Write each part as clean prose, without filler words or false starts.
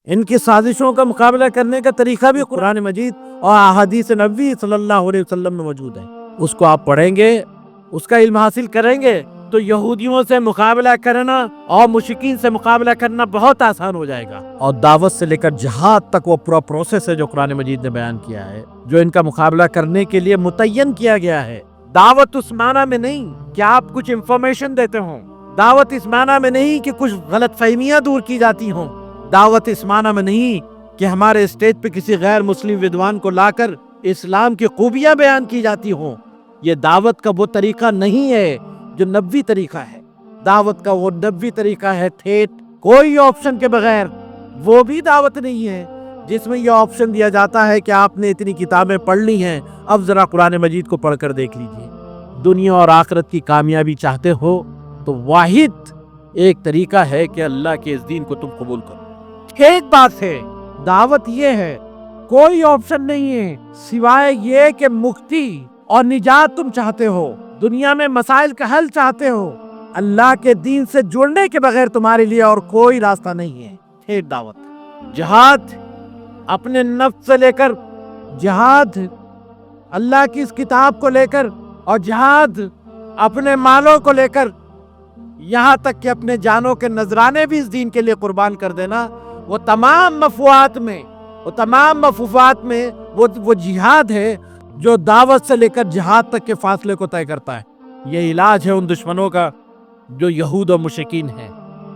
ان کی سازشوں کا مقابلہ کرنے کا طریقہ بھی قرآن مجید اور احادیث نبوی صلی اللہ علیہ وسلم میں موجود ہے۔ اس کو آپ پڑھیں گے، اس کا علم حاصل کریں گے تو یہودیوں سے مقابلہ کرنا اور مشرکین سے مقابلہ کرنا بہت آسان ہو جائے گا۔ اور دعوت سے لے کر جہاد تک وہ پورا پروسیس ہے جو قرآن مجید نے بیان کیا ہے، جو ان کا مقابلہ کرنے کے لیے متعین کیا گیا ہے۔ دعوت اس معنی میں نہیں کہ آپ کچھ انفارمیشن دیتے ہوں، دعوت اس معنی میں نہیں کہ کچھ غلط فہمیاں دور کی جاتی ہوں، دعوت اس معنی میں نہیں کہ ہمارے اسٹیج پہ کسی غیر مسلم ودوان کو لا کر اسلام کی خوبیاں بیان کی جاتی ہوں۔ یہ دعوت کا وہ طریقہ نہیں ہے جو نبوی طریقہ ہے۔ دعوت کا وہ نبوی طریقہ ہے ٹھیٹ، کوئی آپشن کے بغیر، وہ بھی دعوت نہیں ہے جس میں یہ آپشن دیا جاتا ہے کہ آپ نے اتنی کتابیں پڑھ لی ہیں، اب ذرا قرآن مجید کو پڑھ کر دیکھ لیجئے۔ دنیا اور آخرت کی کامیابی چاہتے ہو تو واحد ایک طریقہ ہے کہ اللہ کے اس دین کو تم قبول کرو۔ ایک بات ہے، دعوت یہ ہے، کوئی آپشن نہیں ہے سوائے یہ کہ مکتی اور نجات تم چاہتے ہو، دنیا میں مسائل کا حل چاہتے ہو، اللہ کے دین سے جڑنے کے بغیر تمہارے لیے اور کوئی راستہ نہیں ہے۔ ایک دعوت جہاد اپنے نفس سے لے کر، جہاد اللہ کی اس کتاب کو لے کر، اور جہاد اپنے مالوں کو لے کر، یہاں تک کہ اپنے جانوں کے نذرانے بھی اس دین کے لیے قربان کر دینا، وہ تمام مفہومات میں وہ جہاد ہے جو دعوت سے لے کر جہاد تک کے فاصلے کو طے کرتا ہے۔ یہ علاج ہے ان دشمنوں کا جو یہود و مشرکین ہیں،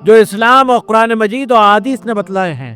جو اسلام اور قرآن مجید اور احادیث نے بتلائے ہیں۔